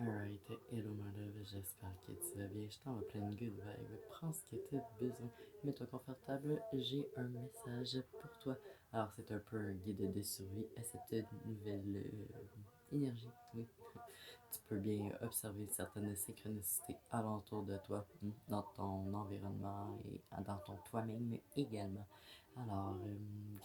Alright, hello my love, j'espère que tu vas bien. Je t'envoie plein de good vibes. Prends ce que tu as besoin. Mets-toi confortable, j'ai un message pour toi. Alors, c'est un peu un guide de survie à cette nouvelle énergie. Oui, tu peux bien observer certaines synchronicités alentour de toi, dans ton environnement et dans ton toi-même également. Alors,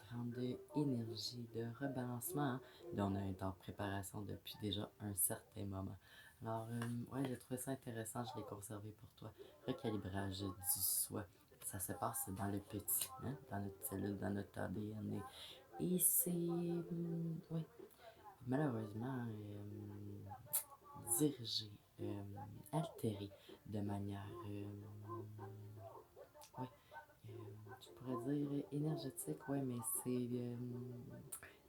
grande énergie de rebalancement, hein, dont on est en préparation depuis déjà un certain moment. Alors, ouais, j'ai trouvé ça intéressant, je l'ai conservé pour toi. Recalibrage du soi. Ça se passe dans le petit, hein, dans notre cellule, dans notre ADN. Et c'est, oui, malheureusement, dirigé, altéré de manière, ouais, tu pourrais dire énergétique, ouais, mais c'est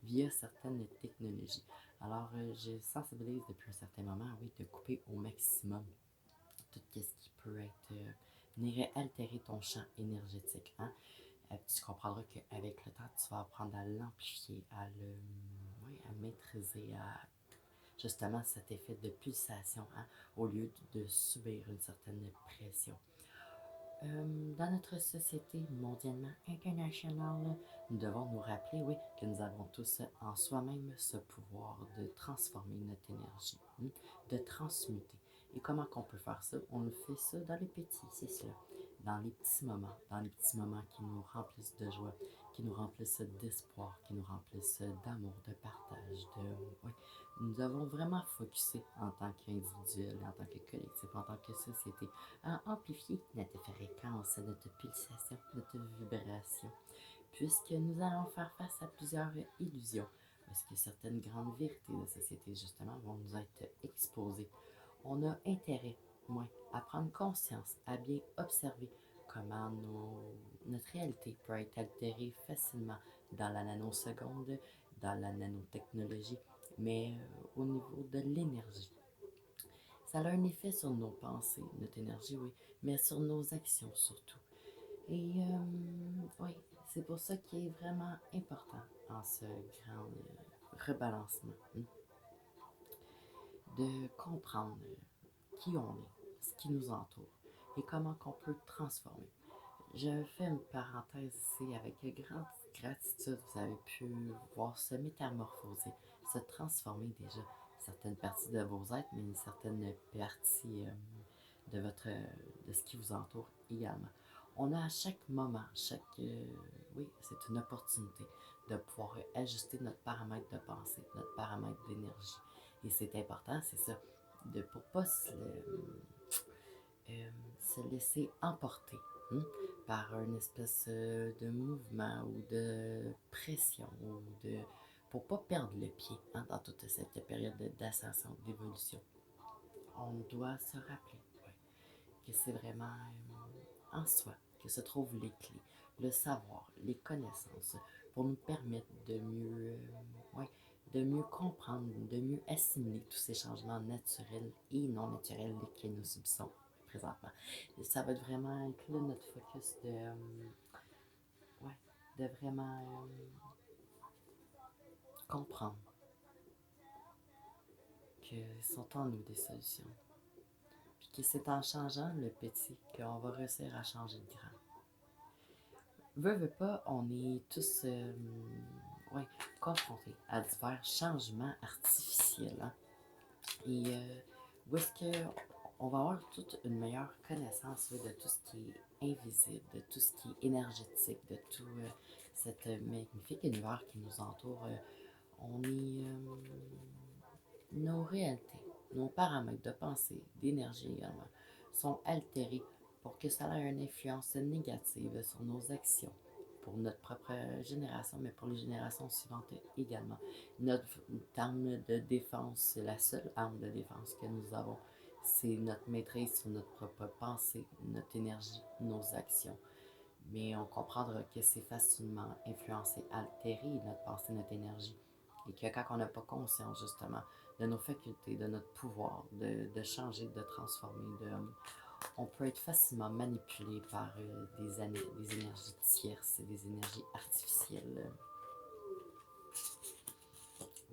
via certaines technologies. Alors, je sensibilise depuis un certain moment, oui, de couper au maximum tout ce qui peut être, venir altérer ton champ énergétique. Hein? Tu comprendras qu'avec le temps, tu vas apprendre à l'amplifier, à le, ouais, à maîtriser, à justement cet effet de pulsation, hein, au lieu de subir une certaine pression. Dans notre société mondialement internationale, nous devons nous rappeler, oui, que nous avons tous en soi-même ce pouvoir de transformer notre énergie, de transmuter. Et comment qu'on peut faire ça? On le fait ça dans les petits, c'est cela. Dans les petits moments, dans les petits moments qui nous remplissent de joie, qui nous remplissent d'espoir, qui nous remplissent d'amour, de partage, de... Oui, nous avons vraiment focusé en tant qu'individuel, en tant que collectif, en tant que société, à amplifier notre fréquence, notre pulsation, notre vibration, puisque nous allons faire face à plusieurs illusions, parce que certaines grandes vérités de société, justement, vont nous être exposées. On a intérêt, moins, à prendre conscience, à bien observer comment notre réalité peut être altérée facilement dans la nanoseconde, dans la nanotechnologie, mais au niveau de l'énergie. Ça a un effet sur nos pensées, notre énergie, oui, mais sur nos actions surtout. Et oui, c'est pour ça qu'il est vraiment important en ce grand rebalancement, de comprendre qui on est, ce qui nous entoure et comment qu'on peut transformer. Je fais une parenthèse ici avec grande gratitude. Vous avez pu voir se métamorphoser, se transformer déjà certaines parties de vos êtres, mais une certaine partie de ce qui vous entoure également. On a à chaque moment, oui, c'est une opportunité de pouvoir ajuster notre paramètre de pensée, notre paramètre d'énergie. Et c'est important, c'est ça, pour pas se laisser emporter, hein, par une espèce de mouvement ou de pression ou de pour pas perdre le pied, hein, dans toute cette période d'ascension, d'évolution. On doit se rappeler, ouais, que c'est vraiment en soi que se trouvent les clés, le savoir, les connaissances pour nous permettre de mieux, ouais, de mieux comprendre, de mieux assimiler tous ces changements naturels et non naturels que nous subissons présentement. Et ça va être vraiment être là notre focus ouais, de vraiment comprendre que sont en nous des solutions. Puis que c'est en changeant le petit qu'on va réussir à changer le grand. Veux pas, on est tous ouais, confrontés à divers changements artificiels. Hein? Et où est-ce que on va avoir toute une meilleure connaissance de tout ce qui est invisible, de tout ce qui est énergétique, de tout cet magnifique univers qui nous entoure. On est nos réalités, nos paramètres de pensée, d'énergie également, sont altérés pour que ça ait une influence négative sur nos actions, pour notre propre génération, mais pour les générations suivantes également. Notre arme de défense, c'est la seule arme de défense que nous avons. C'est notre maîtrise sur notre propre pensée, notre énergie, nos actions. Mais on comprendra que c'est facilement influencé, altéré notre pensée, notre énergie. Et que quand on n'a pas conscience justement de nos facultés, de notre pouvoir, de changer, de transformer, on peut être facilement manipulé par des énergies tierces, des énergies artificielles.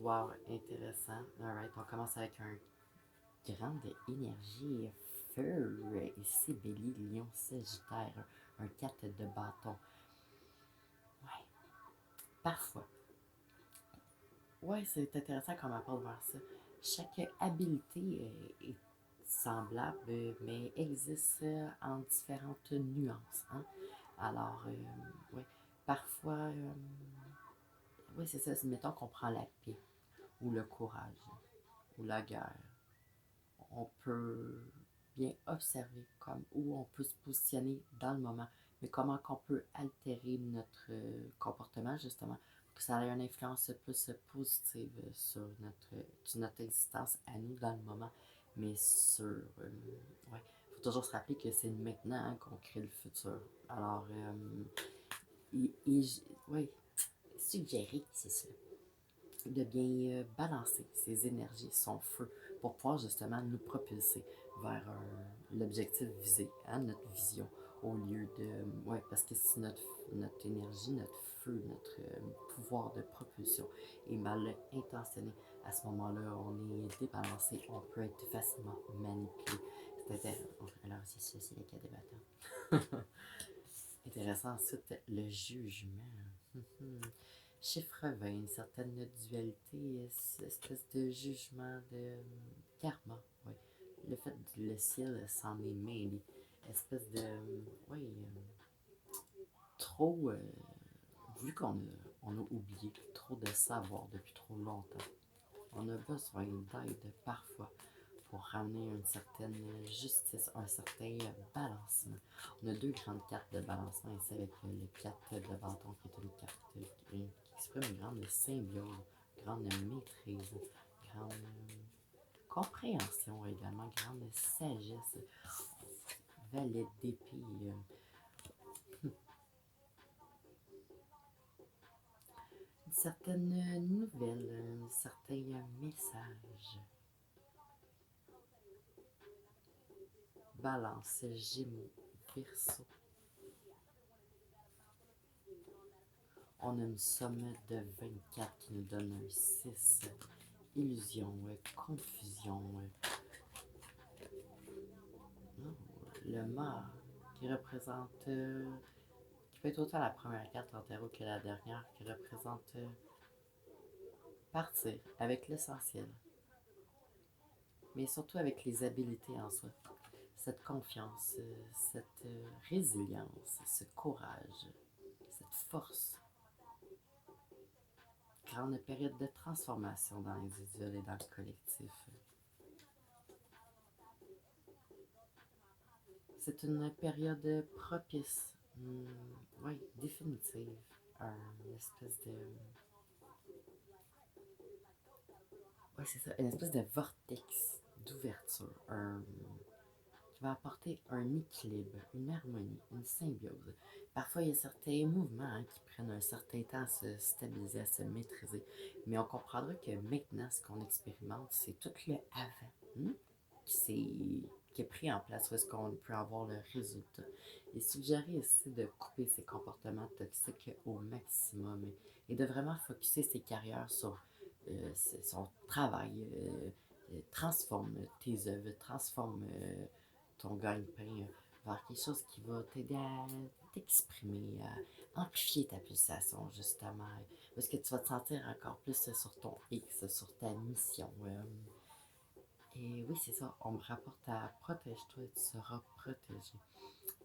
Wow, intéressant. Alright, on commence avec un grande énergie, feu, ici Bélier, Lion, Sagittaire, un 4 de bâton. Ouais, parfois. Ouais, c'est intéressant qu'on m'apporte vers ça. Chaque habileté est semblable, mais existe en différentes nuances. Hein? Alors, oui, parfois, oui, c'est ça. Mettons qu'on prend la paix, ou le courage, ou la guerre. On peut bien observer comme où on peut se positionner dans le moment, mais comment qu'on peut altérer notre comportement justement pour que ça ait une influence plus positive sur notre existence à nous dans le moment, mais ouais, faut toujours se rappeler que c'est maintenant hein, qu'on crée le futur. Alors, ouais, suggérer, c'est ça de bien balancer ses énergies, son feu, pour pouvoir justement nous propulser vers l'objectif visé, hein, notre vision, au lieu de... Ouais, parce que si notre énergie, notre feu, notre pouvoir de propulsion est mal intentionné, à ce moment-là, on est débalancé, on peut être facilement manipulé. C'est intéressant. Alors, c'est ça, c'est les cas débattants. Intéressant ensuite, le jugement. Chiffre 20, une certaine dualité, espèce de jugement de karma, oui. Le fait que le ciel s'en est mêlé, espèce de, oui, trop, vu on a oublié trop de savoir depuis trop longtemps, on a besoin d'aide parfois pour ramener une certaine justice, un certain balancement. On a deux grandes cartes de balancement ici avec le 4 de bâton qui est une carte qui exprime une grande symbiose, grande maîtrise, grande compréhension également, grande sagesse, valet d'épée. Une certaine nouvelle, un certain message. Balance, Gémeaux, Verseau. On a une somme de 24 qui nous donne un 6. Illusion, confusion. Le mât qui représente. Qui peut être autant la première carte en tarot que la dernière, qui représente partir avec l'essentiel. Mais surtout avec les habiletés en soi. Cette confiance, cette résilience, ce courage, cette force. Grande période de transformation dans l'individuel et dans le collectif. C'est une période propice, oui, définitive, une espèce de... Oui, c'est ça, une espèce de vortex d'ouverture, qui va apporter un équilibre, une harmonie, une symbiose. Parfois, il y a certains mouvements hein, qui prennent un certain temps à se stabiliser, à se maîtriser, mais on comprendra que maintenant, ce qu'on expérimente, c'est tout le avant qui est pris en place, où est-ce qu'on peut avoir le résultat. Et suggérer ici de couper ses comportements toxiques au maximum et de vraiment focuser ses carrières sur son travail. Transforme tes œuvres, transforme ton gagne-pain vers quelque chose qui va t'aider à t'exprimer, à amplifier ta pulsation, justement. Parce que tu vas te sentir encore plus sur ton X, sur ta mission. Et oui, c'est ça. On me rapporte à protège-toi, tu seras protégé.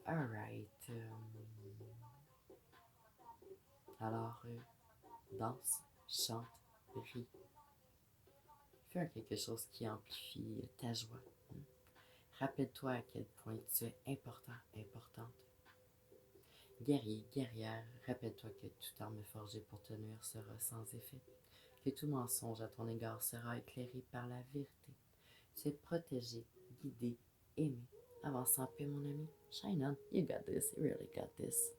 Alright. Alors, danse, chante, ris. Fais quelque chose qui amplifie ta joie. Rappelle-toi à quel point tu es important, importante. Guerrier, guerrière, rappelle-toi que toute arme forgée pour te nuire sera sans effet. Que tout mensonge à ton égard sera éclairé par la vérité. Tu es protégé, guidé, aimé. Avance en paix, mon ami. Shine on. You got this. You really got this.